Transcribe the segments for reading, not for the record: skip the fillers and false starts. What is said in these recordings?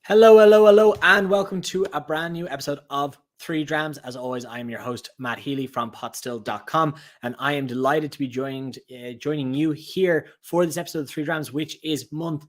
Hello, hello, hello, and welcome to a brand new episode of Three Drams. As always, I am your host, Matt Healy from potstill.com, and I am delighted to be joining you here for this episode of Three Drams, which is month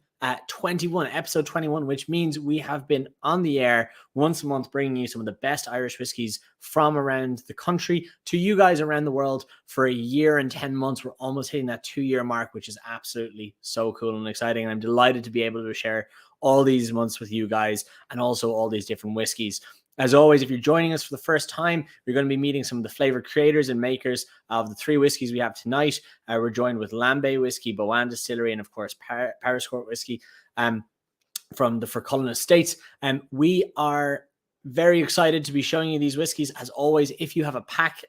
21, episode 21, which means we have been on the air once a month, bringing you some of the best Irish whiskies from around the country to you guys around the world for a year and 10 months. We're almost hitting that 2-year mark, which is absolutely so cool and exciting. And I'm delighted to be able to share all these months with you guys and also all these different whiskies. As always, if you're joining us for the first time, you're going to be meeting some of the flavor creators and makers of the three whiskeys we have tonight. We're joined with Lambay whiskey, BOANN distillery, and of course Paris Court whiskey from the Fercullen estates. And we are very excited to be showing you these whiskeys. As always, if you have a pack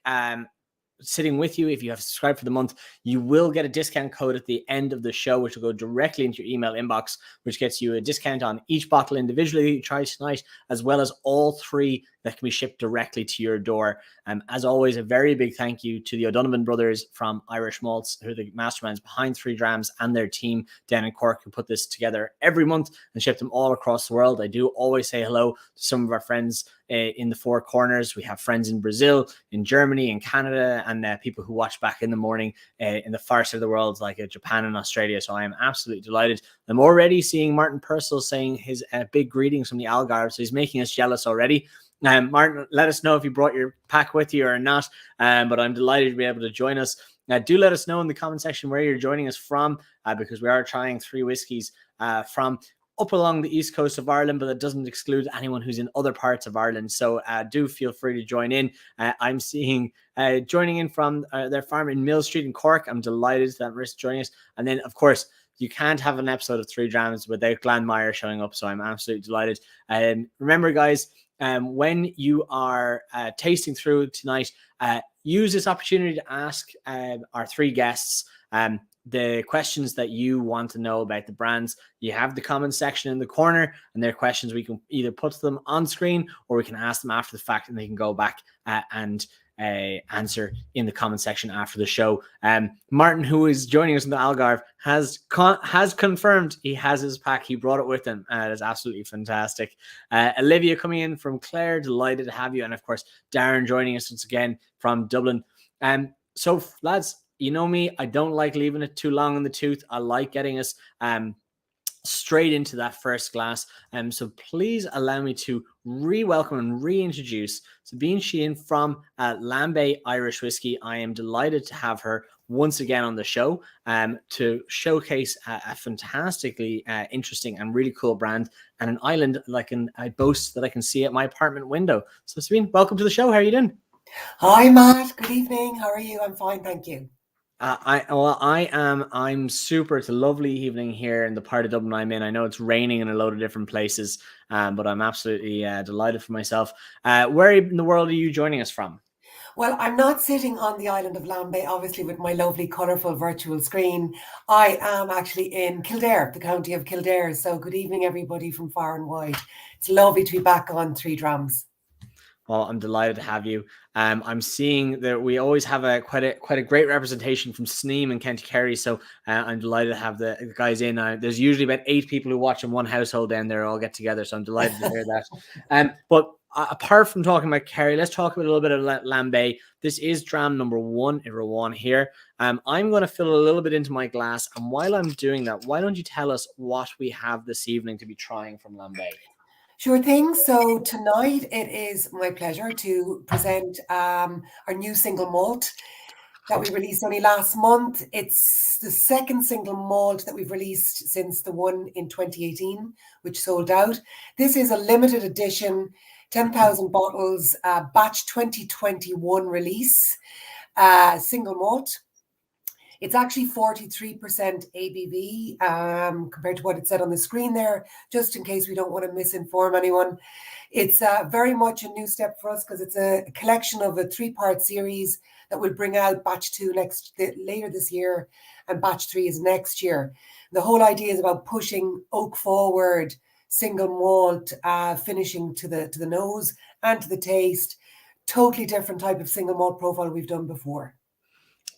sitting with you, if you have subscribed for the month, you will get a discount code at the end of the show, which will go directly into your email inbox, which gets you a discount on each bottle individually you try tonight, as well as all three that can be shipped directly to your door. As always, a very big thank you to the O'Donovan brothers from Irish Malts, who are the masterminds behind Three Drams, and their team down in Cork, who put this together every month and ship them all across the world. I do always say hello to some of our friends in the four corners. We have friends in Brazil, in Germany, in Canada, and people who watch back in the morning in the far side of the world, like Japan and Australia. So I am absolutely delighted. I'm already seeing Martin Purcell saying his big greetings from the Algarve, so he's making us jealous already. Martin, let us know if you brought your pack with you or not, but I'm delighted to be able to join us. Do let us know in the comment section where you're joining us from, because we are trying three whiskeys from up along the east coast of Ireland, but that doesn't exclude anyone who's in other parts of Ireland. So do feel free to join in. I'm seeing joining in from their farm in Mill Street in Cork. I'm delighted that Rick's joining us. And then, of course, you can't have an episode of Three Drams without Glenn Meyer showing up. So I'm absolutely delighted. Remember, guys, when you are tasting through tonight, use this opportunity to ask our three guests the questions that you want to know about the brands. You have the comment section in the corner, and they're questions we can either put them on screen or we can ask them after the fact, and they can go back and answer in the comment section after the show. Martin, who is joining us in the Algarve, has confirmed he has his pack. He brought it with him. It is absolutely fantastic. Olivia coming in from Clare, delighted to have you. And of course, Darren joining us once again from Dublin. So lads, you know me, I don't like leaving it too long in the tooth. I like getting us straight into that first glass. So please allow me to re-welcome and reintroduce Sabine Sheehan from Lambay Irish Whiskey. I am delighted to have her once again on the show to showcase a fantastically interesting and really cool brand and an island I boast that I can see at my apartment window. So Sabine, welcome to the show. How are you doing? Hi, Matt. Good evening. How are you? I'm fine, thank you. I'm super. It's a lovely evening here in the part of Dublin I'm in. I know it's raining in a load of different places, but I'm absolutely delighted for myself. Where in the world are you joining us from? Well, I'm not sitting on the island of Lambay, obviously, with my lovely, colourful virtual screen. I am actually in Kildare, the county of Kildare. So good evening, everybody from far and wide. It's lovely to be back on Three Drams. Well, I'm delighted to have you. I'm seeing that we always have quite a great representation from Sneem and County Kerry, so I'm delighted to have the guys in. There's usually about 8 people who watch in one household down there all get together, so I'm delighted to hear that. But apart from talking about Kerry, let's talk about a little bit of Lambay. This is Dram number 1, everyone here. I'm going to fill a little bit into my glass, and while I'm doing that, why don't you tell us what we have this evening to be trying from Lambay? Sure thing. So tonight it is my pleasure to present our new single malt that we released only last month. It's the second single malt that we've released since the one in 2018, which sold out. This is a limited edition, 10,000 bottles, batch 2021 release, single malt. It's actually 43% ABV compared to what it said on the screen there, just in case we don't want to misinform anyone. It's very much a new step for us because it's a collection of a 3-part series that will bring out batch 2 later this year, and batch 3 is next year. The whole idea is about pushing oak forward, single malt, finishing to the nose and to the taste. Totally different type of single malt profile we've done before.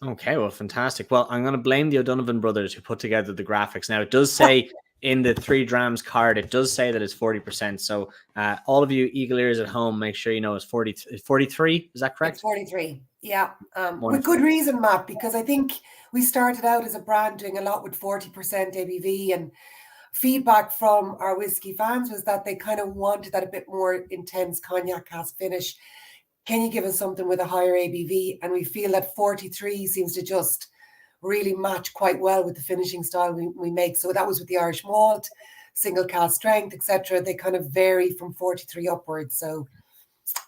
Okay, well, fantastic. Well, I'm going to blame the O'Donovan brothers who put together the graphics. Now, it does say in the 3 Drams card, it does say that it's 40%. So all of you eagle ears at home, make sure you know it's 43. Is that correct? It's 43. Yeah. With good reason, Matt, because I think we started out as a brand doing a lot with 40% ABV, and feedback from our whiskey fans was that they kind of wanted that a bit more intense cognac cask finish. Can you give us something with a higher ABV? And we feel that 43 seems to just really match quite well with the finishing style we make. So that was with the Irish malt, single cask strength, etc. They kind of vary from 43 upwards. So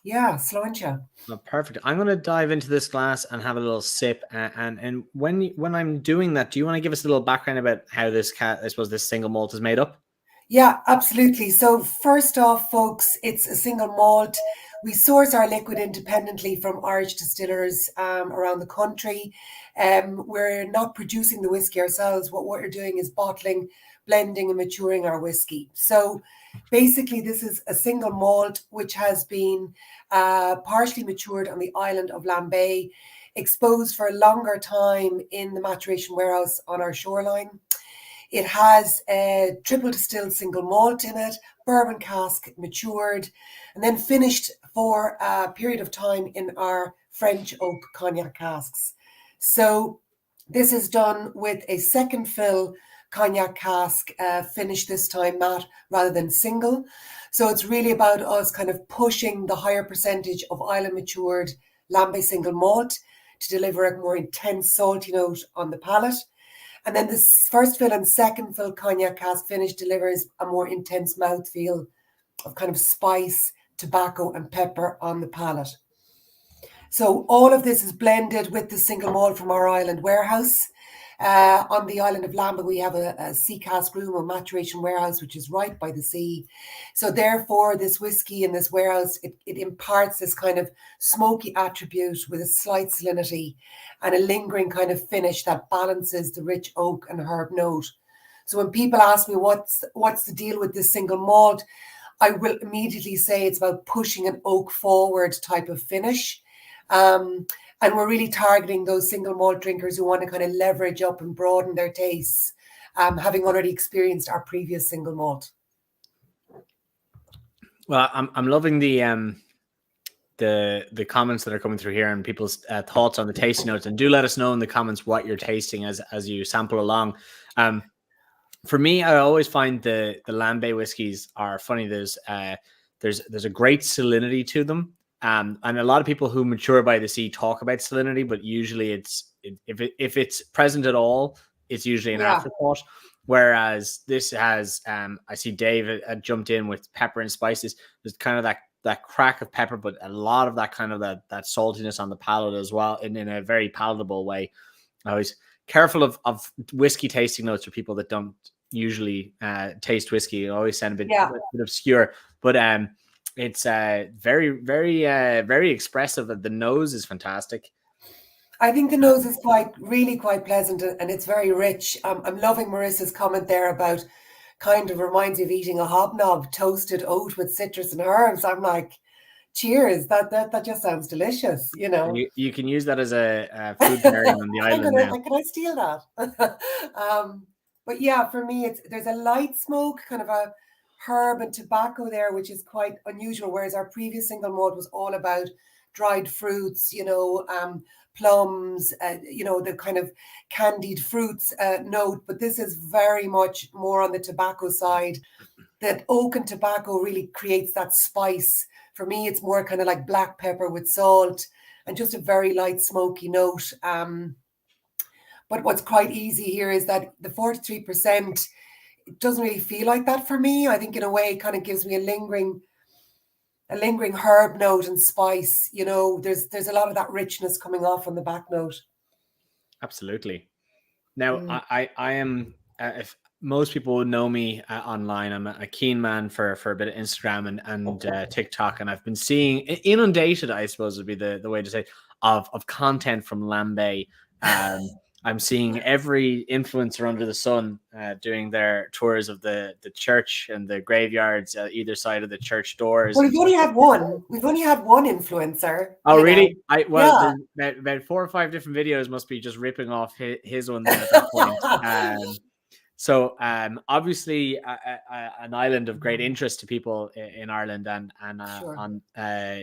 yeah, Sláinte. Oh, perfect. I'm going to dive into this glass and have a little sip. And when I'm doing that, do you want to give us a little background about how this this single malt is made up? Yeah, absolutely. So first off, folks, it's a single malt. We source our liquid independently from Irish distillers around the country. We're not producing the whiskey ourselves. What we're doing is bottling, blending and maturing our whiskey. So basically, this is a single malt which has been partially matured on the island of Lambay, exposed for a longer time in the maturation warehouse on our shoreline. It has a triple distilled single malt in it, bourbon cask matured, and then finished for a period of time in our French oak cognac casks. So this is done with a second fill cognac cask finish this time, Matt, rather than single. So it's really about us kind of pushing the higher percentage of island matured Lambay single malt to deliver a more intense salty note on the palate. And then this first fill and second fill cognac cask finish delivers a more intense mouthfeel of kind of spice, tobacco and pepper on the palate. So all of this is blended with the single malt from our island warehouse. On the island of Lambay, we have a sea cask room, a maturation warehouse, which is right by the sea. So therefore, this whiskey in this warehouse, it imparts this kind of smoky attribute with a slight salinity and a lingering kind of finish that balances the rich oak and herb note. So when people ask me what's the deal with this single malt, I will immediately say it's about pushing an oak forward type of finish. And we're really targeting those single malt drinkers who want to kind of leverage up and broaden their tastes, having already experienced our previous single malt. Well, I'm loving the comments that are coming through here and people's thoughts on the tasting notes. And do let us know in the comments what you're tasting as you sample along. For me, I always find the Lambay whiskies are funny. There's a great salinity to them. And a lot of people who mature by the sea talk about salinity, but usually if it's present at all, it's usually an afterthought. Whereas this has, I see Dave jumped in with pepper and spices. There's kind of that crack of pepper, but a lot of that kind of that saltiness on the palate as well, in a very palatable way. I was careful of whiskey tasting notes for people that don't usually taste whiskey. It always sound a bit obscure, but it's very, very, very expressive. The nose is fantastic. I think the nose is really quite pleasant, and it's very rich. I'm loving Marissa's comment there about kind of reminds you of eating a hobnob, toasted oat with citrus and herbs. I'm like, cheers! That just sounds delicious. You know, you can use that as a food pairing on the island now. Can I steal that? But yeah, for me, there's a light smoke, kind of a herb and tobacco there, which is quite unusual, whereas our previous single malt was all about dried fruits, plums, the kind of candied fruits note, but this is very much more on the tobacco side. That oak and tobacco really creates that spice. For me, it's more kind of like black pepper with salt and just a very light smoky note. But what's quite easy here is that the 43%, it doesn't really feel like that for me. I think in a way it kind of gives me a lingering herb note and spice. There's a lot of that richness coming off on the back note. Absolutely. Now I am, if most people would know me online, I'm a keen man for a bit of Instagram and TikTok, and I've been seeing inundated, I suppose would be the way to say, of content from Lambay. I'm seeing every influencer under the sun doing their tours of the church and the graveyards either side of the church doors. Well, we've only had one influencer. Oh, really? About 4 or 5 different videos must be just ripping off his one then at that point. So obviously an island of great interest to people in Ireland and Sure.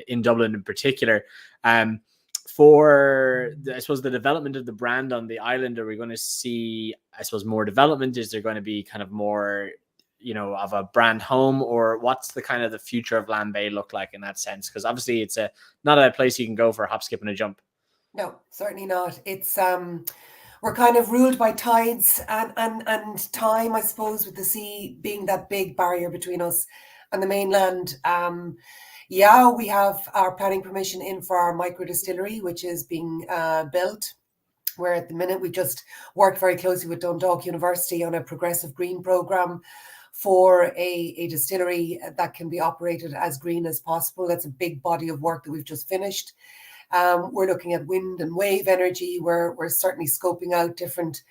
in Dublin in particular. For I suppose the development of the brand on the island, are we going to see, I suppose, more development? Is there going to be kind of more, of a brand home, or what's the kind of the future of Lambay look like in that sense? Because obviously it's not a place you can go for a hop, skip, and a jump. No, certainly not. It's we're kind of ruled by tides and time, I suppose, with the sea being that big barrier between us and the mainland. Yeah, we have our planning permission in for our micro distillery, which is being built. Where at the minute we just worked very closely with Dundalk University on a progressive green program for a distillery that can be operated as green as possible. That's a big body of work that we've just finished. We're looking at wind and wave energy. We're certainly scoping out different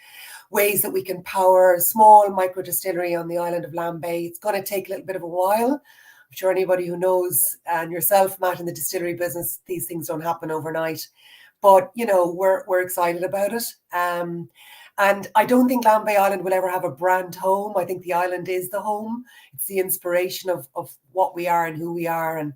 ways that we can power a small micro distillery on the island of Lambay. It's going to take a little bit of a while. I'm sure anybody who knows, and yourself, Matt, in the distillery business, these things don't happen overnight. But, we're excited about it. And I don't think Lambay Island will ever have a brand home. I think the island is the home. It's the inspiration of what we are and who we are, and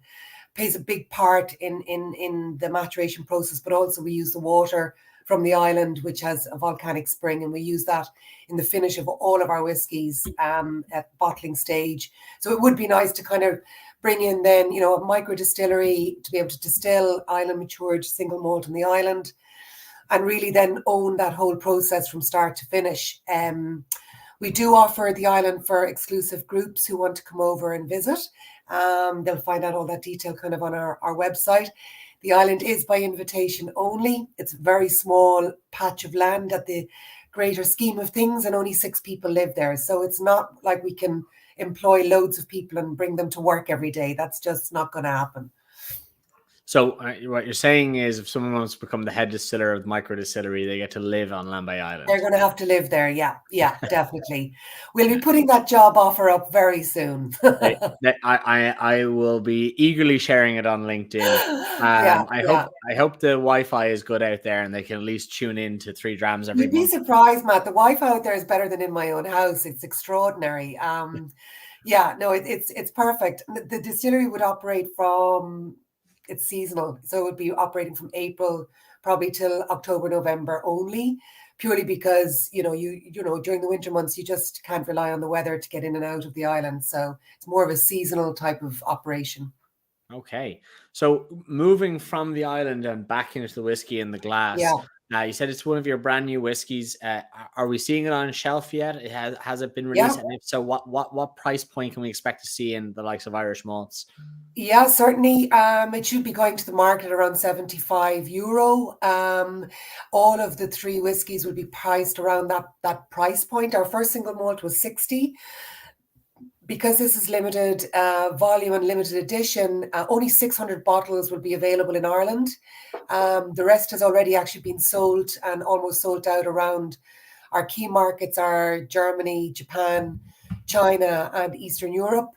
plays a big part in the maturation process. But also we use the water from the island, which has a volcanic spring, and we use that in the finish of all of our whiskies at bottling stage. So it would be nice to kind of bring in then, a micro distillery to be able to distill island matured single malt on the island, and really then own that whole process from start to finish. We do offer the island for exclusive groups who want to come over and visit. They'll find out all that detail kind of on our website. The island is by invitation only. It's a very small patch of land at the greater scheme of things, and only 6 people live there. So it's not like we can employ loads of people and bring them to work every day. That's just not going to happen. So what you're saying is, if someone wants to become the head distiller of the micro distillery, they get to live on Lambay Island. They're going to have to live there. Yeah, definitely. We'll be putting that job offer up very soon. I will be eagerly sharing it on LinkedIn. I hope the Wi-Fi is good out there and they can at least tune in to 3 Drams every month. You'd be surprised, Matt. The Wi-Fi out there is better than in my own house. It's extraordinary. It's perfect. The distillery would operate from... It's seasonal, so it would be operating from April probably till October, November only, purely because you during the winter months you just can't rely on the weather to get in and out of the island. So it's more of a seasonal type of operation. Okay, so moving from the island and back into the whiskey in the glass. Yeah. You said it's one of your brand new whiskies. Are we seeing it on shelf yet? Has it been released? Yeah. And if so, what price point can we expect to see in the likes of Irish malts? Yeah, certainly. It should be going to the market around €75. All of the 3 whiskies will be priced around that price point. Our first single malt was 60. Because this is limited volume and limited edition, only 600 bottles will be available in Ireland. The rest has already actually been sold and almost sold out around our key markets are Germany, Japan, China, and Eastern Europe.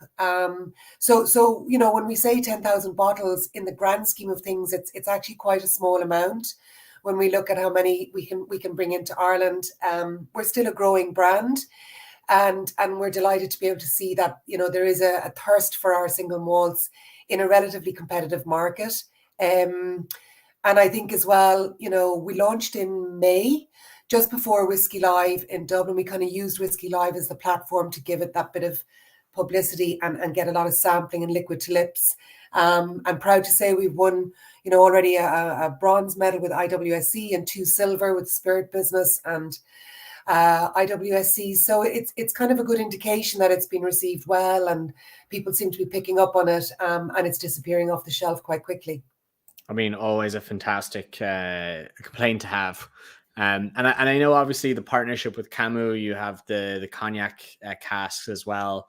So when we say 10,000 bottles in the grand scheme of things, it's actually quite a small amount. When we look at how many we can bring into Ireland, we're still a growing brand. And we're delighted to be able to see that, there is a thirst for our single malts in a relatively competitive market. And I think as well, we launched in May, just before Whiskey Live in Dublin. We kind of used Whiskey Live as the platform to give it that bit of publicity and get a lot of sampling and liquid to lips. I'm proud to say we've won, already a bronze medal with IWSC and 2 silver with the Spirit Business and IWSC. So it's kind of a good indication that it's been received well and people seem to be picking up on it, and it's disappearing off the shelf quite quickly. I mean, always a fantastic complaint to have. And I know obviously the partnership with Camus, you have the cognac casks as well,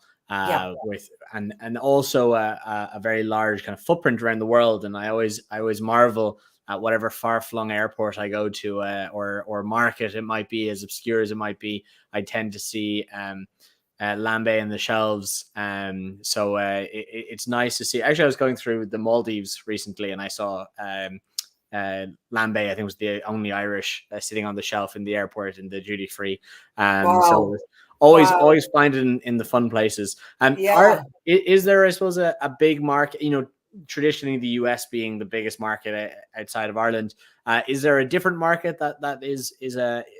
with and also a very large kind of footprint around the world. And I always marvel at whatever far-flung airport I go to or market it might be, as obscure as it might be, I tend to see Lambay in the shelves. So it's nice to see. Actually, I was going through the Maldives recently and I saw Lambay, I think, was the only Irish sitting on the shelf in the airport in the duty-free. Wow. So Wow. always find it in the fun places. Yeah. Is there, I suppose, a big market? Traditionally the US being the biggest market outside of Ireland. Is there a different market that is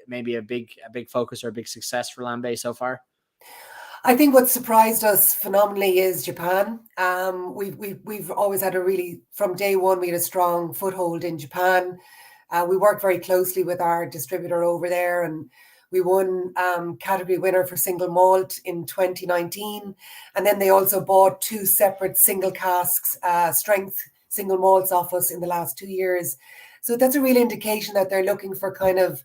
maybe a big focus or a big success for Lambay so far? I think what surprised us phenomenally is Japan. We've always had from day one, we had a strong foothold in Japan. We worked very closely with our distributor over there, and we won category winner for single malt in 2019. And then they also bought 2 separate single casks, strength single malts off us in the last 2 years. So that's a real indication that they're looking for kind of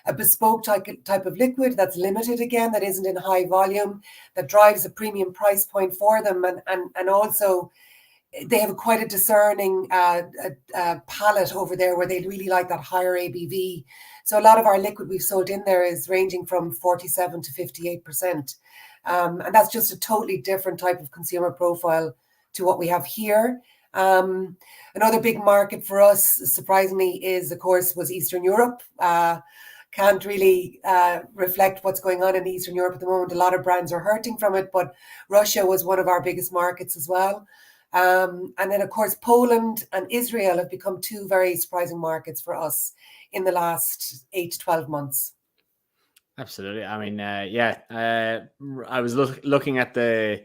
a bespoke type of liquid that's limited again, that isn't in high volume, that drives a premium price point for them. And also they have quite a discerning palate over there where they really like that higher ABV. So a lot of our liquid we've sold in there is ranging from 47 to 58%. And that's just a totally different type of consumer profile to what we have here. Another big market for us, surprisingly, was Eastern Europe. Can't really reflect what's going on in Eastern Europe at the moment. A lot of brands are hurting from it, but Russia was one of our biggest markets as well. And then, of course, Poland and Israel have become 2 very surprising markets for us in the last 8 to 12 months. Absolutely. I mean, I was looking at the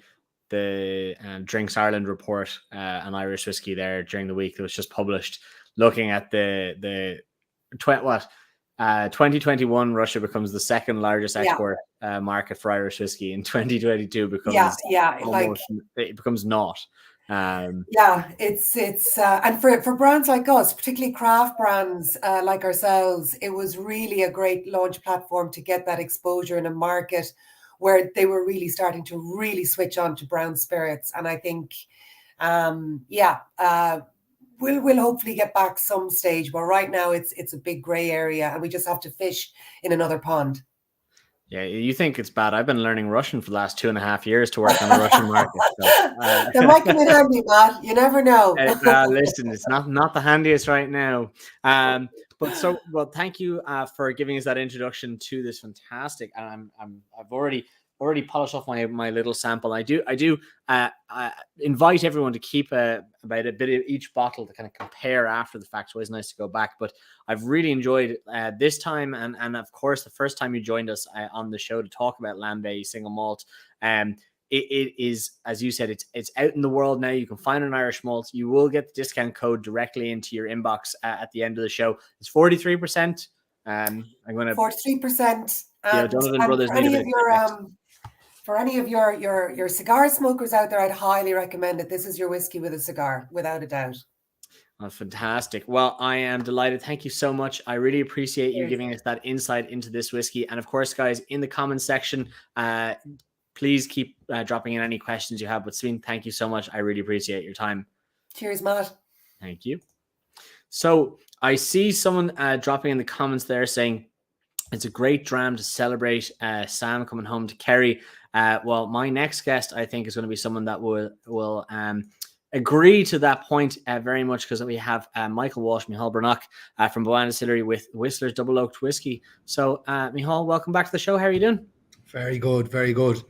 Drinks Ireland report on Irish whiskey there during the week that was just published, looking at the 2021 Russia becomes the second largest export market for Irish whiskey. In 2022 becomes it becomes not. It's and for brands like us, particularly craft brands like ourselves, it was really a great launch platform to get that exposure in a market where they were really starting to really switch on to brown spirits. And I think we'll hopefully get back some stage, but right now it's a big gray area and we just have to fish in another pond. Yeah, you think it's bad. I've been learning Russian for the last 2.5 years to work on the Russian market. So, that might come in handy, Matt. You never know. Listen, it's not the handiest right now. But thank you for giving us that introduction to this fantastic. And I've already polished off my little sample. I do invite everyone to keep about a bit of each bottle to kind of compare after the fact. It's always nice to go back, but I've really enjoyed this time, and of course the first time you joined us on the show to talk about Lambay single malt. It is, as you said, it's out in the world now. You can find an Irish malt. You will get the discount code directly into your inbox at the end of the show. It's 43%. I'm going to 43%. Donovan Brothers need a bit for any of your cigar smokers out there, I'd highly recommend it. This is your whiskey with a cigar, without a doubt. Oh, fantastic. Well, I am delighted. Thank you so much. I really appreciate you giving us that insight into this whiskey. And of course, guys, in the comments section, please keep dropping in any questions you have. But Sabine, thank you so much. I really appreciate your time. Cheers, Matt. Thank you. So I see someone dropping in the comments there saying, it's a great dram to celebrate Sam coming home to Kerry. Well, my next guest, I think, is going to be someone that will agree to that point very much, because we have Michael Walsh, Michal Brannock from BOANN Distillery with Whistler's Double Oaked Whiskey. So, Michal, welcome back to the show. How are you doing? Very good, very good.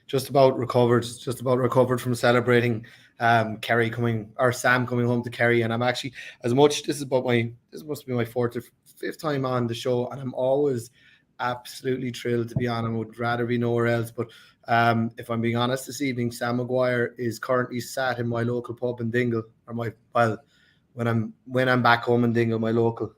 Just about recovered from celebrating Sam coming home to Kerry, and I'm actually, this must be my 4th or 5th time on the show, and I'm always absolutely thrilled to be on. I would rather be nowhere else, but if I'm being honest, this evening Sam Maguire is currently sat in my local pub in Dingle, when I'm back home in Dingle, my local,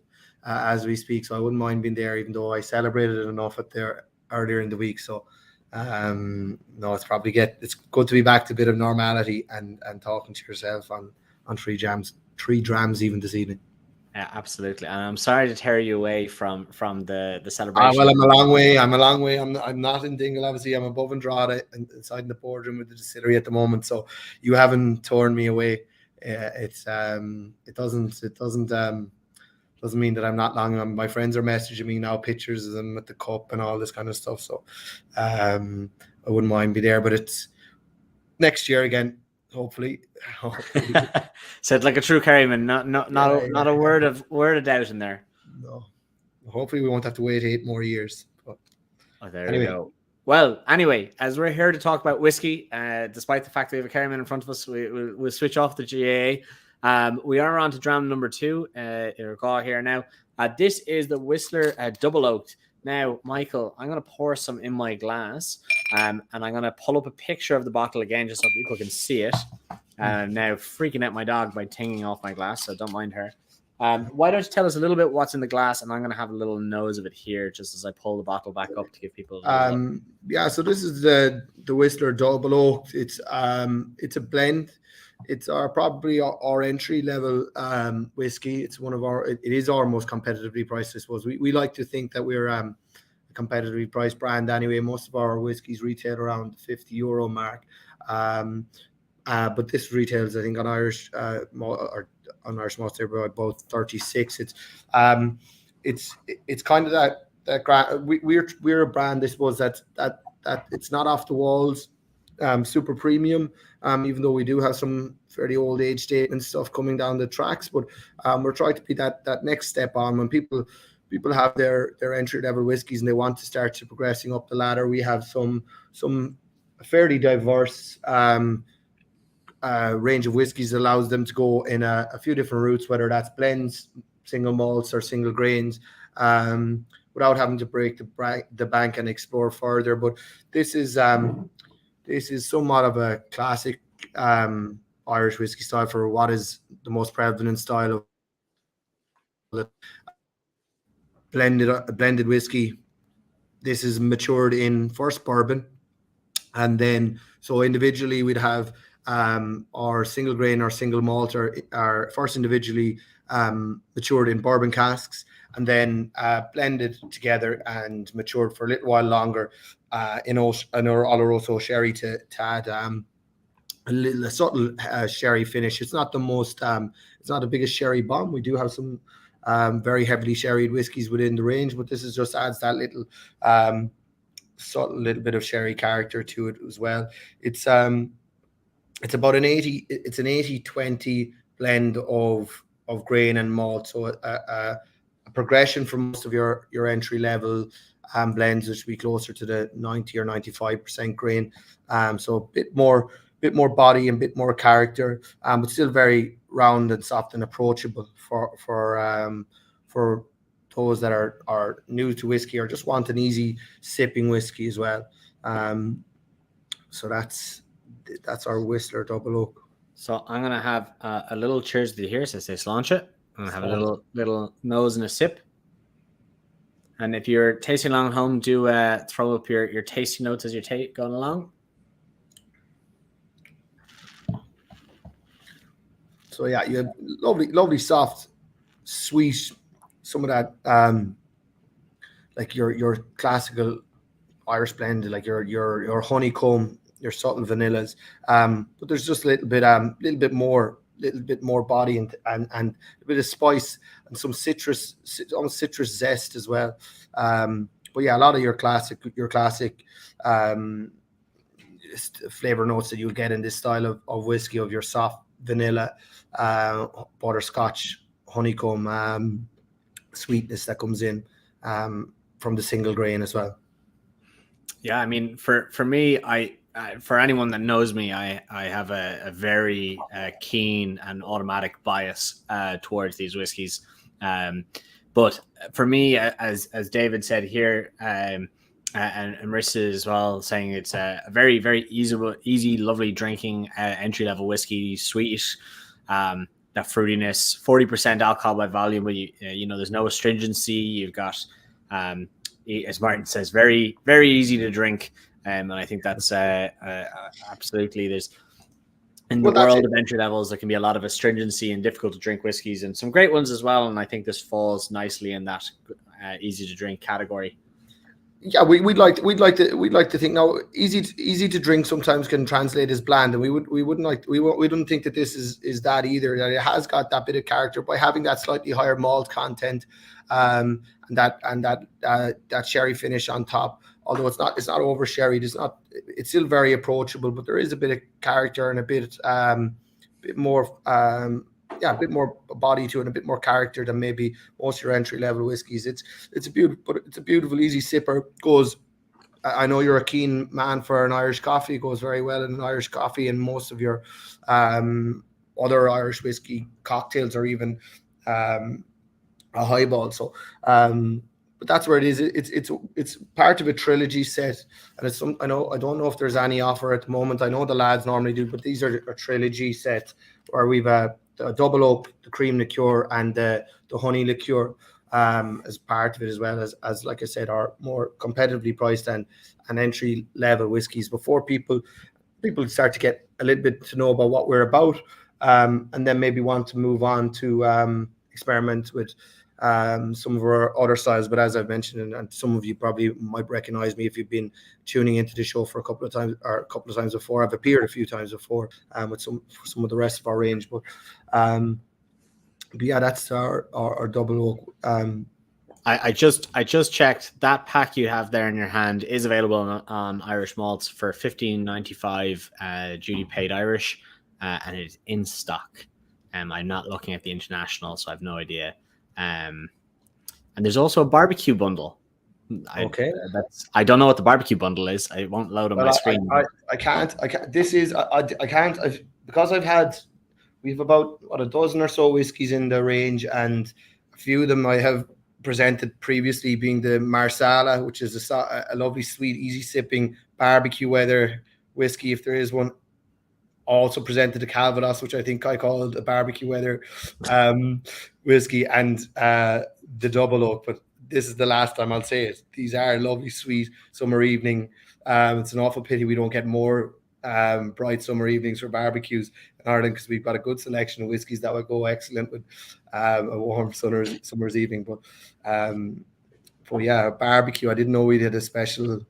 as we speak. So I wouldn't mind being there, even though I celebrated it enough at there earlier in the week. So no, it's good to be back to a bit of normality and talking to yourself on 3 Drams even this evening. Yeah, absolutely. And I'm sorry to tear you away from the celebration. Well, I'm a long way. I'm not in Dingle, obviously. I'm above in Drogheda and inside in the boardroom with the distillery at the moment. So you haven't torn me away. It doesn't mean that I'm not long. My friends are messaging me now, pictures of them at the cup and all this kind of stuff. So I wouldn't mind be there, but it's next year again. Hopefully. Said like a true Kerryman, not a word of doubt in there. No, hopefully we won't have to wait 8 more years. But Oh, there Anyway. you go. Well, anyway, as we're here to talk about whiskey, despite the fact that we have a Kerryman in front of us, we'll switch off the GAA. We are on to dram number 2. Recall here now. This is the Whistler Double Oaked. Now, Michael, I'm going to pour some in my glass, and I'm going to pull up a picture of the bottle again just so people can see it. Now, freaking out my dog by tinging off my glass, so don't mind her. Why don't you tell us a little bit what's in the glass, and I'm going to have a little nose of it here just as I pull the bottle back up to give people yeah, so this is the Whistler Double Oaked. It's a blend. It's probably our entry level whiskey. It's it is our most competitively priced, I suppose. We like to think that we're a competitively priced brand anyway. Most of our whiskeys retail around the €50 mark. But this retails, I think, on Irish Malt about 36. It's kind of that we're a brand, I suppose, that it's not off the walls, super premium. Even though we do have some fairly old age statement stuff coming down the tracks, but we're trying to be that next step on when people have their entry level whiskies and they want to start to progressing up the ladder. We have some fairly diverse range of whiskies that allows them to go in a few different routes, whether that's blends, single malts, or single grains, without having to break the bank and explore further. But this is somewhat of a classic Irish whiskey style for what is the most prevalent style of blended whiskey. This is matured in first bourbon, and then so individually we'd have our single grain or single malt are first individually matured in bourbon casks, and then blended together and matured for a little while longer in our Oloroso sherry to add a subtle sherry finish. It's not the most, it's not the biggest sherry bomb. We do have some very heavily sherried whiskies within the range, but this just adds that little subtle little bit of sherry character to it as well. It's about an 80-20 blend of grain and malt. So a progression from most of your entry level blends, which would be closer to the 90 or 95% grain. So a bit more body and a bit more character, but still very round and soft and approachable for those that are new to whiskey or just want an easy sipping whiskey as well. So that's our Whistler Double Oak. So I'm going to have a little cheers to here. So say sláinte it. I'm going to have a little nose and a sip. And if you're tasting along at home, do throw up your tasting notes as you're going along. So yeah, you have lovely, soft, sweet, some of that like your classical Irish blend, like your honeycomb, your subtle vanillas. But there's just a little bit more body and a bit of spice and some citrus zest as well. But yeah, a lot of your classic flavor notes that you'll get in this style of whiskey, of your soft vanilla, butterscotch, honeycomb, sweetness that comes in from the single grain as well. Yeah, I mean, for me, for anyone that knows me, I have a very keen and automatic bias towards these whiskeys. But for me, as David said here, and Marissa as well, saying it's a very, very easy, lovely drinking entry level whiskey, sweet, that fruitiness, 40% alcohol by volume, but there's no astringency. You've got, as Martin says, very, very easy to drink. And I think that's absolutely, there's in the world of entry levels, there can be a lot of astringency and difficult to drink whiskeys and some great ones as well. And I think this falls nicely in that easy to drink category. Yeah, we'd like to think now easy to drink sometimes can translate as bland, and we wouldn't think that this is that either. That it has got that bit of character by having that slightly higher malt content, and that sherry finish on top. Although it's not over sherried, it's still very approachable, but there is a bit of character and a bit more body to it and a bit more character than maybe most of your entry level whiskies. It's a beautiful easy sipper, goes I know you're a keen man for an Irish coffee. It goes very well in an Irish coffee, and most of your other Irish whiskey cocktails are even a highball. So, but that's where it is. It's part of a trilogy set, and it's I don't know if there's any offer at the moment. I know the lads normally do, but these are a trilogy set where we've a double oak, the cream liqueur, and the honey liqueur as part of it, as well as like I said, are more competitively priced and entry level whiskies before people start to get a little bit to know about what we're about, and then maybe want to move on to experiment with some of our other styles. But as I've mentioned, and some of you probably might recognize me if you've been tuning into the show for a couple of times before. I've appeared a few times before with some of the rest of our range. But yeah, that's our double oak. I just checked that pack you have there in your hand is available on Irish Malts for $15.95 duty paid Irish, and it is in stock. I'm not looking at the international, so I have no idea. And there's also a barbecue bundle. I don't know what the barbecue bundle is. I won't load on my screen. I can't. This is I can't because we've about a dozen or so whiskies in the range, and a few of them I have presented previously, being the Marsala, which is a lovely, sweet, easy sipping barbecue weather whiskey, if there is one. Also presented the Calvados, which I think I called a barbecue weather whiskey, and the double oak. But this is the last time I'll say it. These are lovely, sweet summer evening. It's an awful pity we don't get more bright summer evenings for barbecues in Ireland, because we've got a good selection of whiskies that would go excellent with a warm summer's evening. But yeah, barbecue. I didn't know we did a special.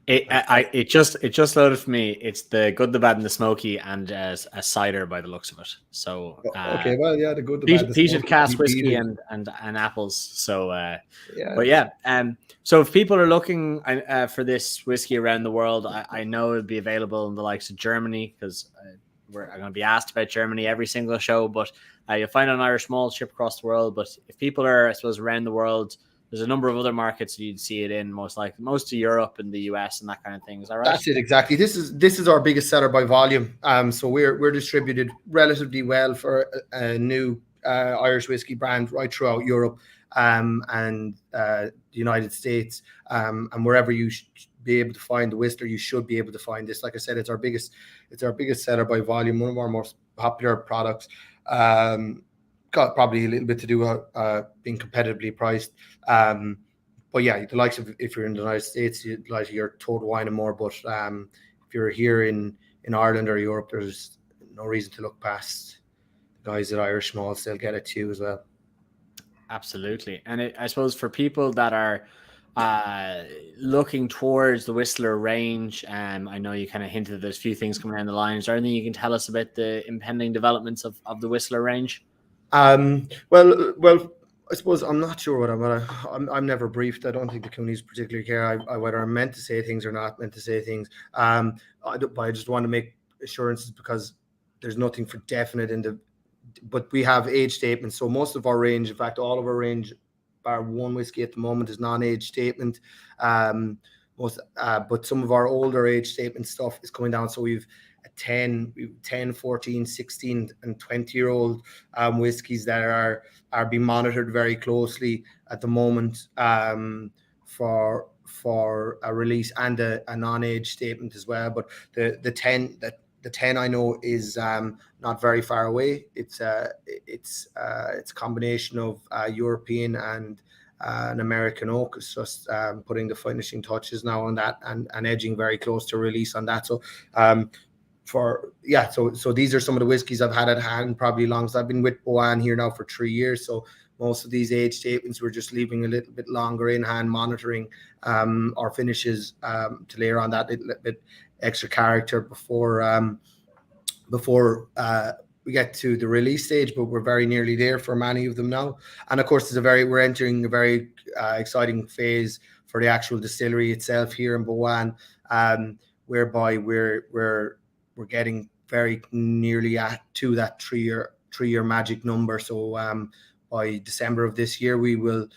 It just loaded for me. It's the good, the bad, and the smoky, and a cider by the looks of it. So okay, well, yeah, the good, the bad, the peated cask whiskey and apples. So yeah, but yeah. So if people are looking for this whiskey around the world, I know it'll be available in the likes of Germany, because I'm going to be asked about Germany every single show. But you'll find an Irish malt shipped across the world. But if people are, I suppose, around the world, there's a number of other markets you'd see it in, most of Europe and the US and that kind of thing. Is that right? That's it, exactly. This is our biggest seller by volume. So we're distributed relatively well for a new Irish whiskey brand right throughout Europe and the United States, and wherever you should be able to find the Whistler, you should be able to find this. Like I said, it's our biggest seller by volume. One of our most popular products. Got probably a little bit to do with being competitively priced. But yeah, the likes of, if you're in the United States, you'd like your Total Wine and more. But if you're here in Ireland or Europe, there's no reason to look past the guys at Irish Malts. They'll get it to you as well. Absolutely. And I suppose for people that are looking towards the Whistler range, I know you kind of hinted that there's a few things coming down the line. Is there anything you can tell us about the impending developments of the Whistler range? Well, I suppose I'm not sure what I'm never briefed. I don't think the Coonies particularly care whether I'm meant to say things or not meant to say things. I just want to make assurances, because there's nothing for definite but we have age statements. So most of our range, in fact, all of our range, bar one whiskey at the moment, is non-age statement. But some of our older age statement stuff is coming down. So we've 10, 14, 16 and 20-year-old whiskies that are being monitored very closely at the moment for a release and a non-age statement as well. But the 10 I know is not very far away. It's a combination of European and an American oak. It's just putting the finishing touches now on that and edging very close to release on that. So so these are some of the whiskies I've had at hand probably long as I've been with BOANN here now for 3 years. So most of these age statements we're just leaving a little bit longer in hand, monitoring our finishes to layer on that little bit extra character before we get to the release stage. But we're very nearly there for many of them now. And of course, we're entering a very exciting phase for the actual distillery itself here in BOANN, whereby we're getting very nearly to that three year magic number. So by December of this year, we will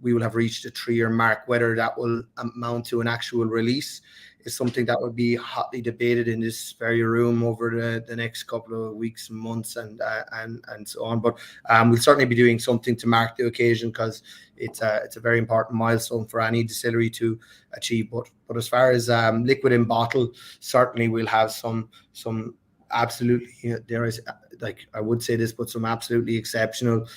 we will have reached a 3-year mark. Whether that will amount to an actual release is something that would be hotly debated in this very room over the next couple of weeks and months and so on. But we'll certainly be doing something to mark the occasion, because it's a very important milestone for any distillery to achieve. But as far as liquid in bottle, certainly we'll have some absolutely, there is, like, I would say this, but some absolutely exceptional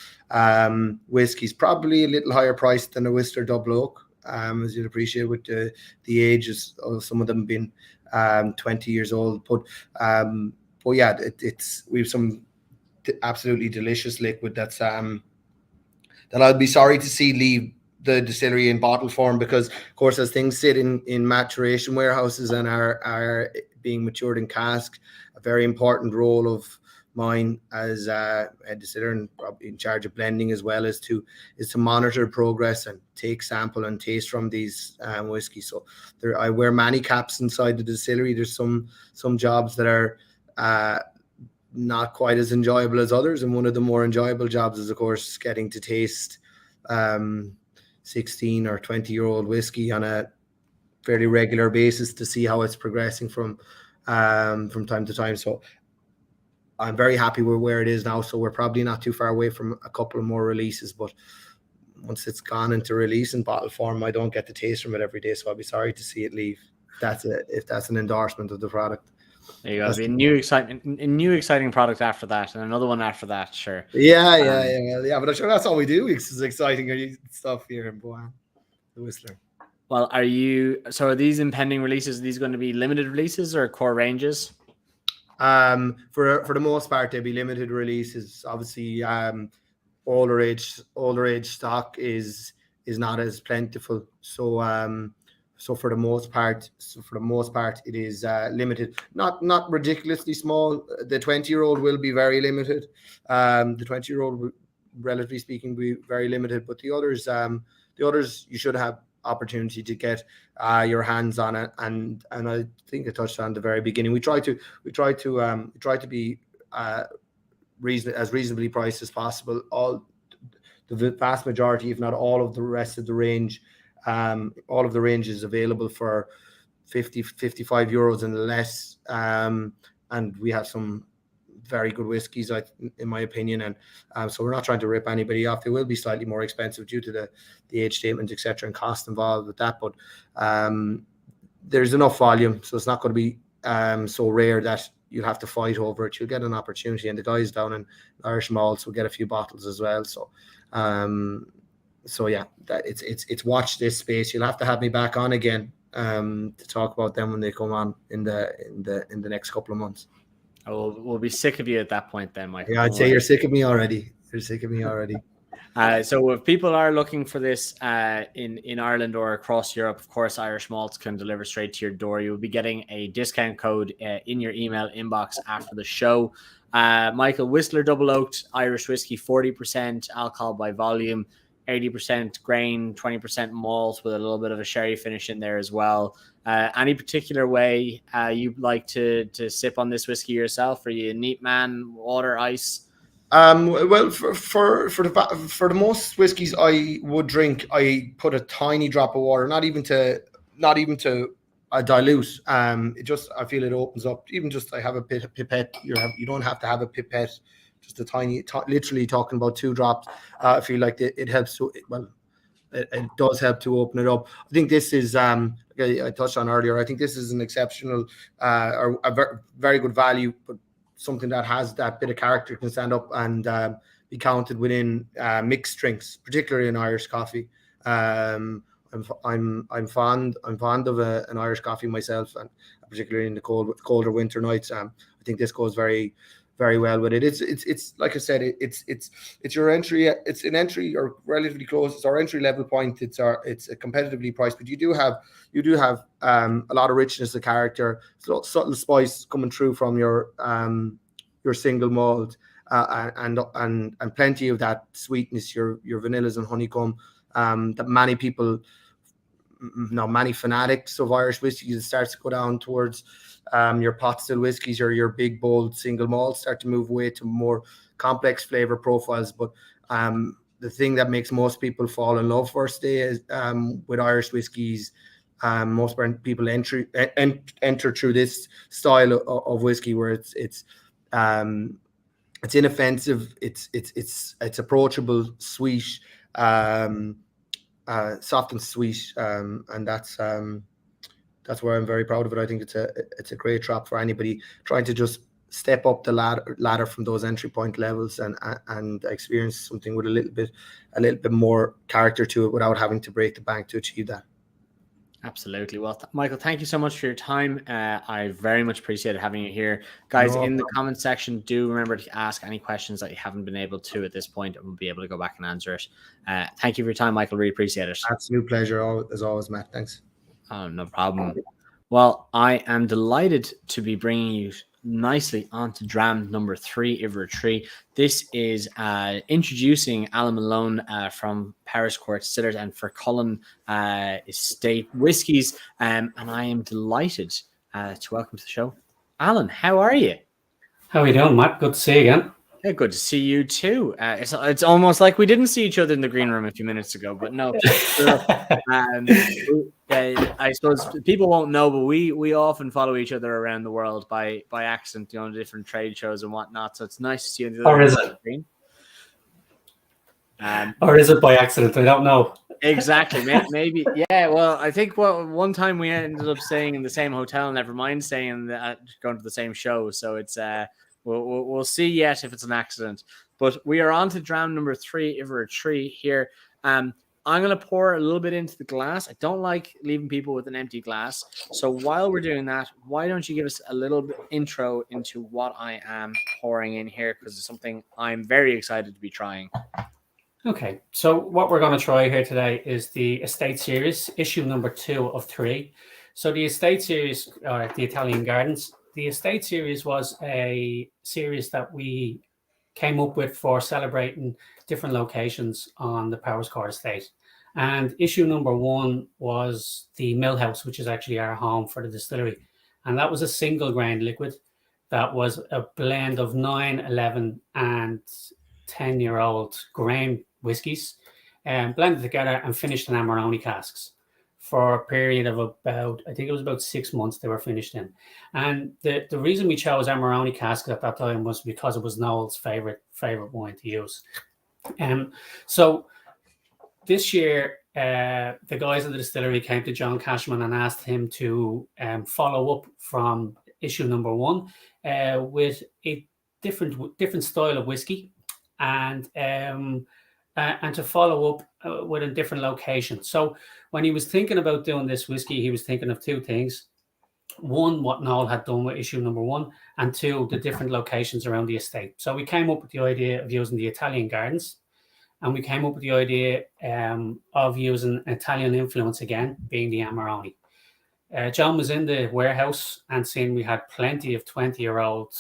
whiskies, probably a little higher priced than a Whistler Double Oak, as you'd appreciate, with the ages of some of them being 20 years old. But yeah, we have some absolutely delicious liquid that's that I'll be sorry to see leave the distillery in bottle form, because of course, as things sit in maturation warehouses and are being matured in cask, a very important role of mine as a distiller and probably in charge of blending as well is to monitor progress and take sample and taste from these whiskies. So I wear many caps inside the distillery. There's some jobs that are not quite as enjoyable as others, and one of the more enjoyable jobs is, of course, getting to taste 16 or 20-year-old whiskey on a fairly regular basis to see how it's progressing from time to time. So I'm very happy with where it is now. So we're probably not too far away from a couple of more releases, but once it's gone into release in bottle form, I don't get to taste from it every day. So I'll be sorry to see it leave. If that's an endorsement of the product. There you go. It'll be a new exciting product after that, and another one after that. Sure. Yeah. But I'm sure that's all we do. It's exciting stuff here in BOANN, the Whistler. Well, are these impending releases? Are these going to be limited releases or core ranges? For the most part, they'll be limited releases. Obviously, older age stock is not as plentiful. So for the most part, it is limited. Not ridiculously small. The 20-year-old will be very limited. The 20-year-old, relatively speaking, will be very limited. But the others, you should have opportunity to get your hands on it. And I think I touched on at the very beginning. We try to be reasonably priced as possible. The vast majority, if not all of the rest of the range. All of the range is available for 55 euros and less, and we have some very good whiskies, in my opinion, and so we're not trying to rip anybody off. They will be slightly more expensive due to the age statement, etc., and cost involved with that, but there's enough volume, so it's not going to be so rare that you'll have to fight over it. You'll get an opportunity, and the guys down in Irish Malts will get a few bottles as well. So yeah, that it's watch this space. You'll have to have me back on again to talk about them when they come on in the next couple of months. We'll be sick of you at that point then, Michael. Yeah, I'd say you're sick of me already. So if people are looking for this in Ireland or across Europe, of course, Irish Malts can deliver straight to your door. You'll be getting a discount code in your email inbox after the show. Michael, Whistler Double Oaked Irish whiskey, 40% alcohol by volume, 80% grain, 20% malt with a little bit of a sherry finish in there as well. Any particular way you'd like to sip on this whiskey yourself? Are you a neat man, water, ice? Well, for the most whiskies I would drink, I put a tiny drop of water, not even to dilute. It just, I feel it opens up. Even just, I have a pipette. You don't have to have a pipette. Just a tiny, literally talking about 2 drops. I feel like it helps to, it does help to open it up. I think this is, I touched on earlier, I think this is an exceptional or a very good value, but something that has that bit of character, can stand up and be counted within mixed drinks, particularly in Irish coffee. I'm fond of an Irish coffee myself, and particularly in the colder winter nights. I think this goes very, very well with it. It's like I said, it's your entry. It's an entry or relatively close. It's our entry level point. It's a competitively priced, but you do have a lot of richness of character, subtle spice coming through from your single malt, and plenty of that sweetness, your vanillas and honeycomb, that many people, many fanatics of Irish whiskey, it starts to go down towards your pot still whiskies or your big bold single malt, start to move away to more complex flavor profiles. But the thing that makes most people fall in love first day is with Irish whiskies. Most people enter through this style of whiskey where it's inoffensive, it's approachable, sweet, soft and sweet, and that's where I'm very proud of it. I think it's a great trap for anybody trying to just step up the ladder from those entry point levels and experience something with a little bit more character to it without having to break the bank to achieve that. Absolutely. Well, Michael, thank you so much for your time. I very much appreciated having you here. Guys, in the comment section, do remember to ask any questions that you haven't been able to at this point, and we'll be able to go back and answer it. Thank you for your time, Michael. Really appreciate it. Absolute pleasure, as always, Matt. Thanks. Oh, no problem. Well, I am delighted to be bringing you nicely onto Dram number 3, Iver-a-Tree. This is introducing Alan Malone from Paris Court Distillers and Fercullen Estate Whiskies, and I am delighted to welcome to the show Alan. How are you? How are you doing, Matt? Good to see you again. Yeah, good to see you too. It's almost like we didn't see each other in the green room a few minutes ago, but no. I suppose people won't know, but we often follow each other around the world by accident, you know, different trade shows and whatnot. So it's nice to see you. Or is it? Or is it by accident? I don't know. Exactly. Maybe. Yeah. Well, I think one time we ended up staying in the same hotel. Never mind staying going to the same show. So it's we'll see yet if it's an accident. But we are on to Dram number 3, Iver-a-Tree here. I'm going to pour a little bit into the glass. I don't like leaving people with an empty glass. So while we're doing that, why don't you give us a little bit intro into what I am pouring in here? Because it's something I'm very excited to be trying. Okay. So what we're going to try here today is the Estate Series, issue number 2 of 3. So the Estate Series, the Italian Gardens, the Estate Series was a series that we came up with for celebrating different locations on the Powers Court Estate. And issue number 1 was the Mill House, which is actually our home for the distillery. And that was a single grain liquid that was a blend of 9, 11 and 10-year-old grain whiskies, blended together and finished in Amarone casks for a period of about 6 months they were finished in. And the reason we chose Amarone casks at that time was because it was Noel's favorite wine to use. So this year, the guys at the distillery came to John Cashman and asked him to follow up from issue number 1 with a different style of whiskey, and to follow up with a different location. So when he was thinking about doing this whiskey, he was thinking of 2 things. 1, what Noel had done with issue number 1, and 2, the different locations around the estate. So we came up with the idea of using the Italian Gardens, and we came up with the idea of using Italian influence again, being the Amarone. John was in the warehouse and seeing we had plenty of 20-year-old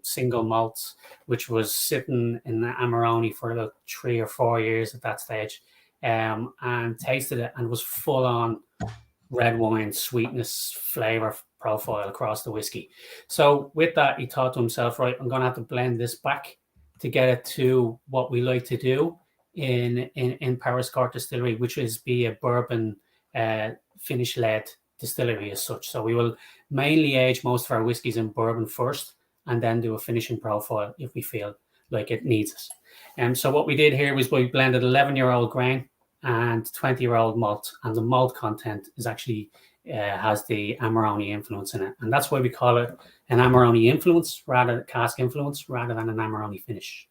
single malts, which was sitting in the Amarone for about 3 or 4 years at that stage, and tasted it, and was full on red wine sweetness flavor profile across the whiskey. So with that, he thought to himself, right, I'm going to have to blend this back to get it to what we like to do in Paris Court Distillery, which is be a bourbon finish led distillery as such. So we will mainly age most of our whiskies in bourbon first, and then do a finishing profile if we feel like it needs it. And so what we did here was we blended 11-year-old grain and 20-year-old malt, and the malt content is actually has the Amarone influence in it, and that's why we call it an Amarone influence rather than cask influence rather than an Amarone finish.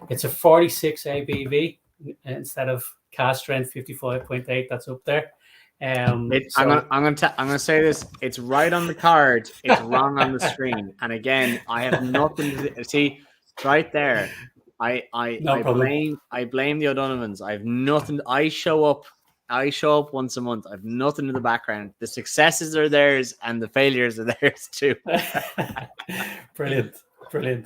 It's a 46 ABV instead of cask strength 55.8. That's up there. I'm gonna say this. It's right on the card. It's wrong on the screen. And again, I have nothing to see. It's right there. I blame the O'Donovans. I have nothing. I show up once a month. I have nothing in the background. The successes are theirs, and the failures are theirs too. Brilliant.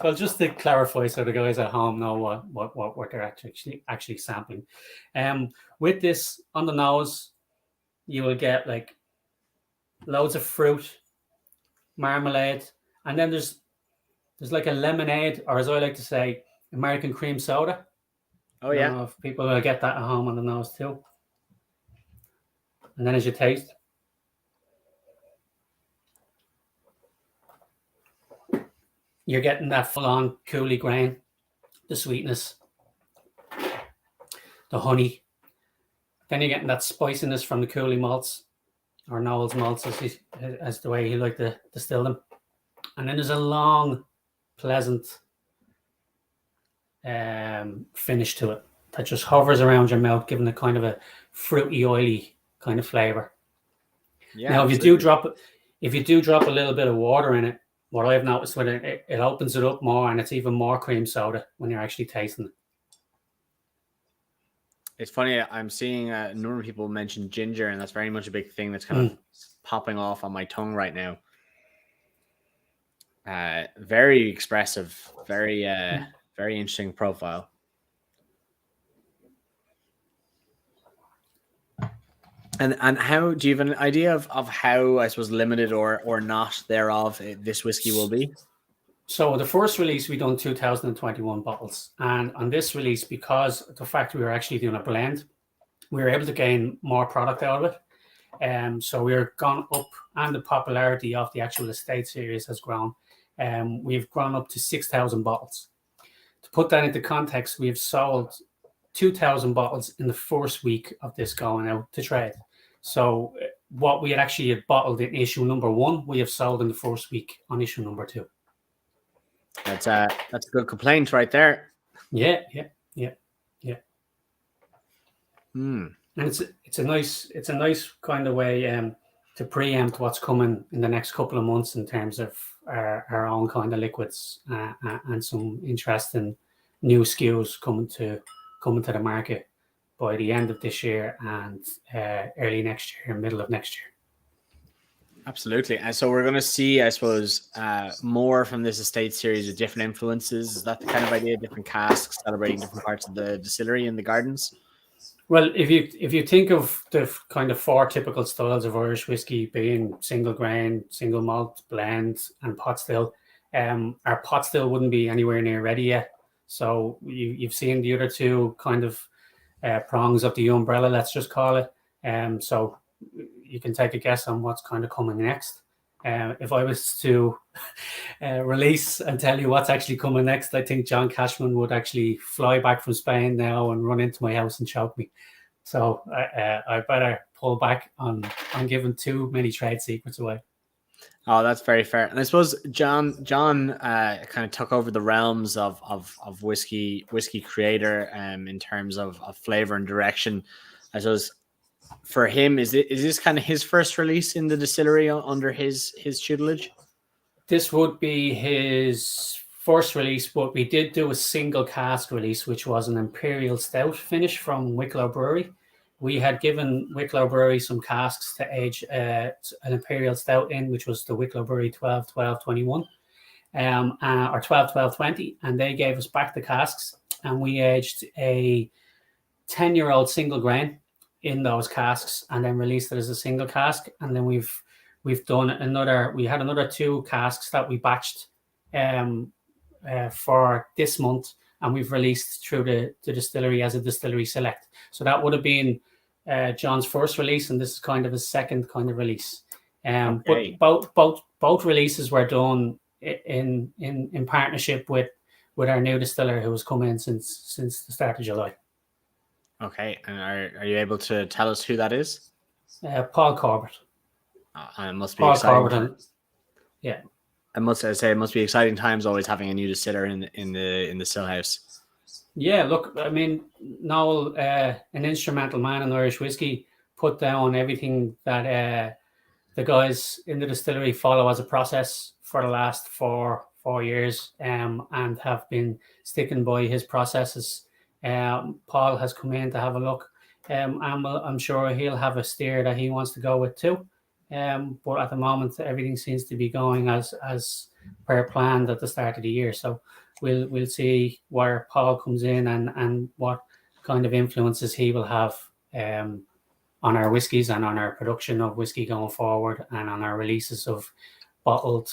Well, just to clarify, so the guys at home know what they're actually sampling. With this on the nose, you will get like loads of fruit, marmalade, and then there's like a lemonade, or as I like to say, American cream soda. Oh I don't yeah. know if people will get that at home on the nose too. And then as you taste, you're getting that full-on Cooley grain, the sweetness, the honey. Then you're getting that spiciness from the Cooley malts, or Noel's malts, as the way he liked to distill them. And then there's a long, pleasant finish to it that just hovers around your mouth, giving it kind of a fruity, oily kind of flavor. Yeah. Now, Absolutely. if you do drop a little bit of water in it, what I've noticed with it, it opens it up more, and it's even more cream soda when you're actually tasting it. It's funny. I'm seeing a number of people mention ginger, and that's very much a big thing that's kind of popping off on my tongue right now. Very expressive, very interesting profile. And how do you have an idea of how, I suppose, limited or not thereof this whiskey will be? So the first release, we done 2021 bottles. And on this release, because the fact we were actually doing a blend, we were able to gain more product out of it. So we're gone up, and the popularity of the actual estate series has grown. We've grown up to 6,000 bottles. To put that into context, we've sold 2,000 bottles in the first week of this going out to trade. So what we had actually bottled in issue number 1, we have sold in the first week on issue number 2. That's a good complaint right there. Yeah. Hmm. And it's a nice kind of way to preempt what's coming in the next couple of months in terms of our own kind of liquids and some interesting new SKUs coming to the market by the end of this year and early next year, middle of next year. Absolutely. And so we're going to see, I suppose, more from this estate series with different influences. Is that the kind of idea? Different casks celebrating different parts of the distillery and the gardens? Well, if you think of the kind of 4 typical styles of Irish whiskey being single grain, single malt, blend, and pot still, our pot still wouldn't be anywhere near ready yet. So you've seen the other 2 kind of prongs of the umbrella, let's just call it. So you can take a guess on what's kind of coming next. If I was to release and tell you what's actually coming next, I think John Cashman would actually fly back from Spain now and run into my house and choke me. So I better pull back on giving too many trade secrets away. Oh, that's very fair. And I suppose John kind of took over the realms of whiskey creator in terms of flavor and direction. I suppose for him, is this kind of his first release in the distillery under his tutelage? This would be his first release, but we did do a single cask release, which was an Imperial Stout finish from Wicklow Brewery. We had given Wicklow Brewery some casks to age an Imperial Stout in, which was the Wicklow Brewery 12-12-21 or 12-12-20, and they gave us back the casks, and we aged a 10-year-old single grain in those casks and then released it as a single cask. And then we've done we had another 2 casks that we batched for this month, and we've released through the distillery as a distillery select. So that would have been John's first release, and this is kind of his second kind of release. Okay. But both releases were done in partnership with our new distiller who has come in since the start of July. Okay, and are you able to tell us who that is? Paul Corbett. And it must be Paul exciting. Corbett. Yeah. I must say it must be exciting times always having a new distiller in the still house. Yeah, look, I mean, Noel, an instrumental man in Irish whiskey, put down everything that the guys in the distillery follow as a process for the last four years, and have been sticking by his processes. Paul has come in to have a look, and I'm sure he'll have a steer that he wants to go with too. But at the moment, everything seems to be going as per planned at the start of the year. So we'll see where Paul comes in and what kind of influences he will have on our whiskies and on our production of whiskey going forward, and on our releases of bottled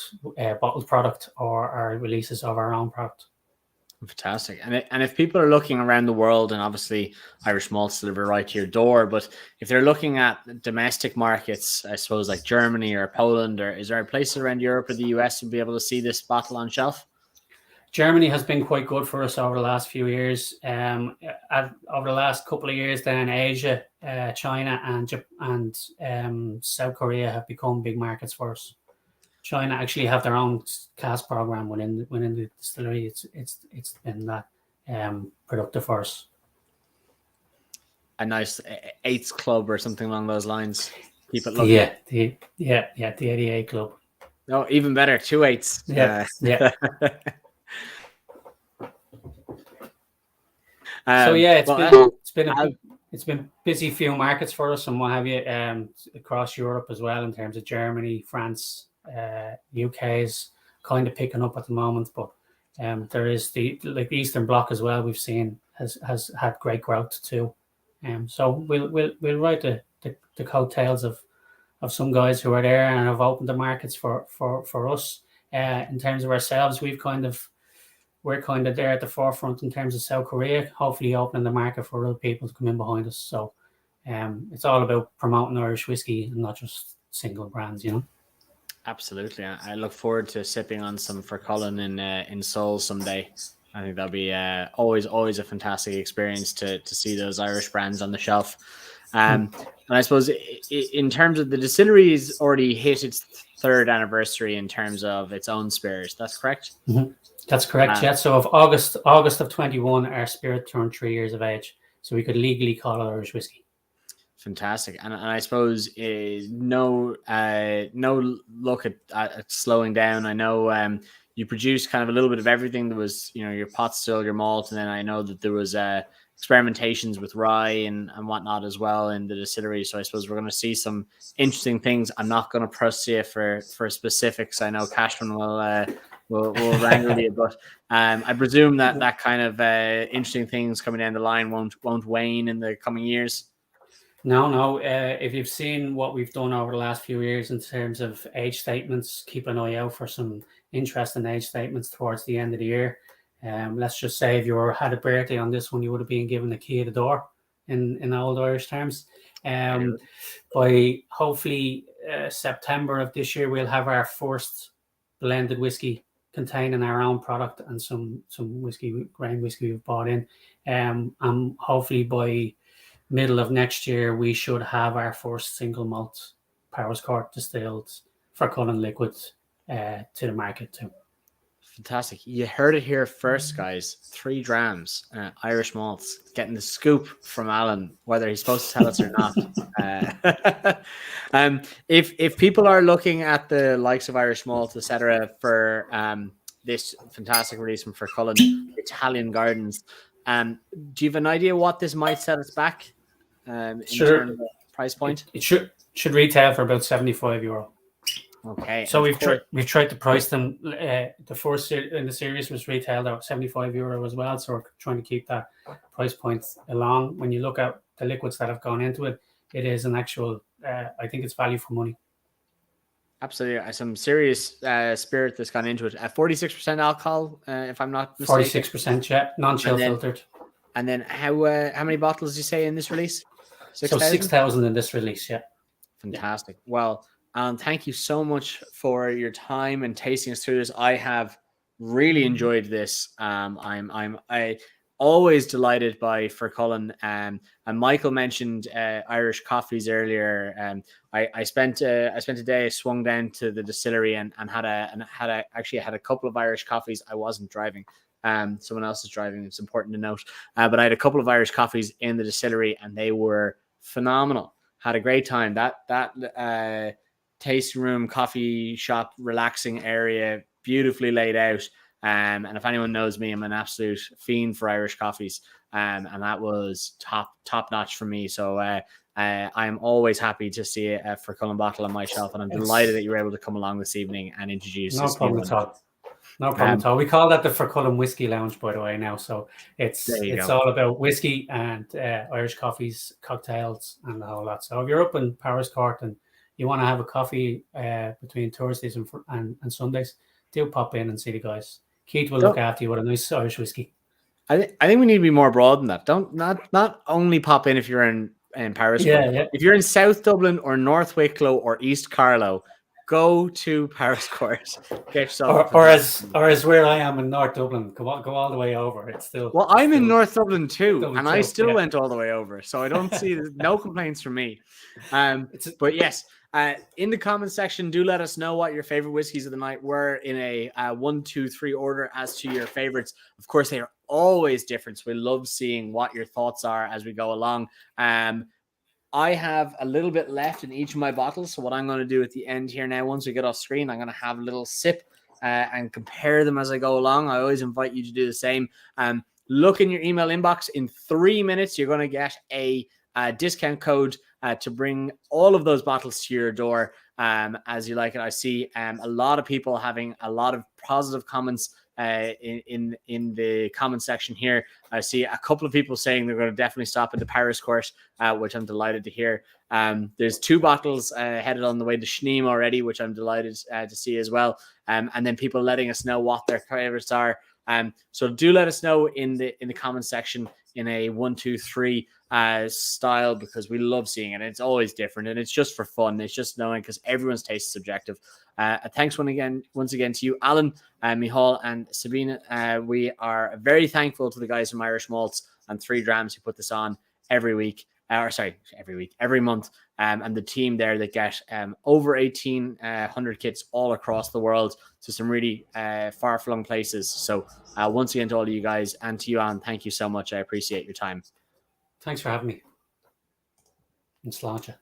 product or our releases of our own product. Fantastic. And if people are looking around the world, and obviously Irish malts deliver right to your door, but if they're looking at domestic markets, I suppose like Germany or Poland, or is there a place around Europe or the US to be able to see this bottle on shelf? Germany has been quite good for us over the last few years. Over the last couple of years, then Asia, China, and South Korea have become big markets for us. China actually have their own cask program within the distillery. It's been that productive for us. A nice eights club or something along those lines. Keep it looking. The 88 club. No, even better, 2 eights. Yeah. It's been busy few markets for us and what have you, across Europe as well, in terms of Germany, France, UK is kind of picking up at the moment, but there is the Eastern Bloc as well. We've seen has had great growth too, so we'll ride the coattails of some guys who are there and have opened the markets for us. In terms of ourselves, we're kind of there at the forefront in terms of South Korea, hopefully opening the market for other people to come in behind us. So it's all about promoting Irish whiskey and not just single brands, you know. Absolutely. I look forward to sipping on some Fercullen in Seoul someday. I think that'll be always a fantastic experience to see those Irish brands on the shelf. And I suppose in terms of the distillery's already hit its 3rd anniversary in terms of its own spirit. That's correct? Mm-hmm. That's correct, yeah. So of August of 21, our spirit turned 3 years of age. So we could legally call it Irish whiskey. Fantastic. And I suppose no look at slowing down. I know you produced kind of a little bit of everything. There was, your pot still, your malt, and then I know that there was experimentations with rye and whatnot as well in the distillery. So I suppose we're going to see some interesting things. I'm not going to press you for specifics. I know Cashman will wrangle you, but I presume that kind of interesting things coming down the line won't wane in the coming years. No. If you've seen what we've done over the last few years in terms of age statements, keep an eye out for some interesting age statements towards the end of the year. Let's just say if you had a birthday on this one, you would have been given the key of the door in old Irish terms. By hopefully September of this year, we'll have our first blended whiskey containing our own product and some grain whiskey we've bought in. And hopefully by middle of next year, we should have our first single malt Powers Court distilled Fercullen liquid to the market too. Fantastic. You heard it here first, guys. 3 Drams, Irish malts, getting the scoop from Alan, whether he's supposed to tell us or not. If people are looking at the likes of Irish malt, etc., for this fantastic release from Fercullen, Italian Gardens, do you have an idea what this might set us back in terms of price point? It should retail for about €75. Okay. So we've tried to price them. The first in the series was retailed at €75 as well. So we're trying to keep that price point along. When you look at the liquids that have gone into it, it is an actual. I think it's value for money. Absolutely, some serious spirit that's gone into it. 46% alcohol, if I'm not mistaken. 46%, yeah, non-chill filtered. And then how many bottles did you say in this release? 6,000? So 6,000 in this release, yeah. Fantastic. Yeah. Well, thank you so much for your time and tasting us through this. I have really enjoyed this. I always delighted by Fercullen. And Michael mentioned Irish coffees earlier. I spent a day, swung down to the distillery and had a couple of Irish coffees. I wasn't driving. Someone else is driving. It's important to note. But I had a couple of Irish coffees in the distillery, and they were phenomenal. Had a great time. That tasting room, coffee shop, relaxing area, beautifully laid out. And if anyone knows me, I'm an absolute fiend for Irish coffees. And that was top notch for me. So I'm always happy to see a Fercullen bottle on my shelf, and I'm delighted that you were able to come along this evening and introduce. No problem at all. No problem at all. We call that the Fercullen Whiskey Lounge, by the way, now. So it's all about whiskey and Irish coffees, cocktails, and the whole lot. So if you're up in Powers Court and you want to have a coffee between Thursdays and Sundays, do pop in and see the guys. Keith will look after you with a nice Irish whiskey. I think we need to be more broad than that. Don't not only pop in if you're in Paris. Yeah. If you're in South Dublin or North Wicklow or East Carlow, go to Paris Court. Get yourself or as where I am in North Dublin. Go all the way over. It's still I'm in North Dublin too, and I still yeah. went all the way over. So I don't see no complaints from me. But yes. In the comment section, do let us know what your favorite whiskeys of the night were in a 1, 2, 3 order as to your favorites. Of course, they are always different. So we love seeing what your thoughts are as we go along. I have a little bit left in each of my bottles. So what I'm going to do at the end here now, once we get off screen, I'm going to have a little sip and compare them as I go along. I always invite you to do the same. Look in your email inbox. In 3 minutes, you're going to get a discount code to bring all of those bottles to your door as you like it. I see a lot of people having a lot of positive comments in the comment section here. I see a couple of people saying they're going to definitely stop at the Paris Court, which I'm delighted to hear. There's 2 bottles headed on the way to Schneem already, which I'm delighted to see as well. And then people letting us know what their favorites are. So do let us know in the comment section in a 1, 2, 3 style, because we love seeing it. It's always different and it's just for fun. It's just knowing, because everyone's taste is subjective. Thanks once again to you, Alan, Michal, and Sabine. We are very thankful to the guys from Irish Malts and 3 Drams who put this on every month. And the team there that get over 1,800 kits all across the world to some really far-flung places. So once again to all of you guys, and to you, Alan, thank you so much. I appreciate your time. Thanks for having me. In Sláinte.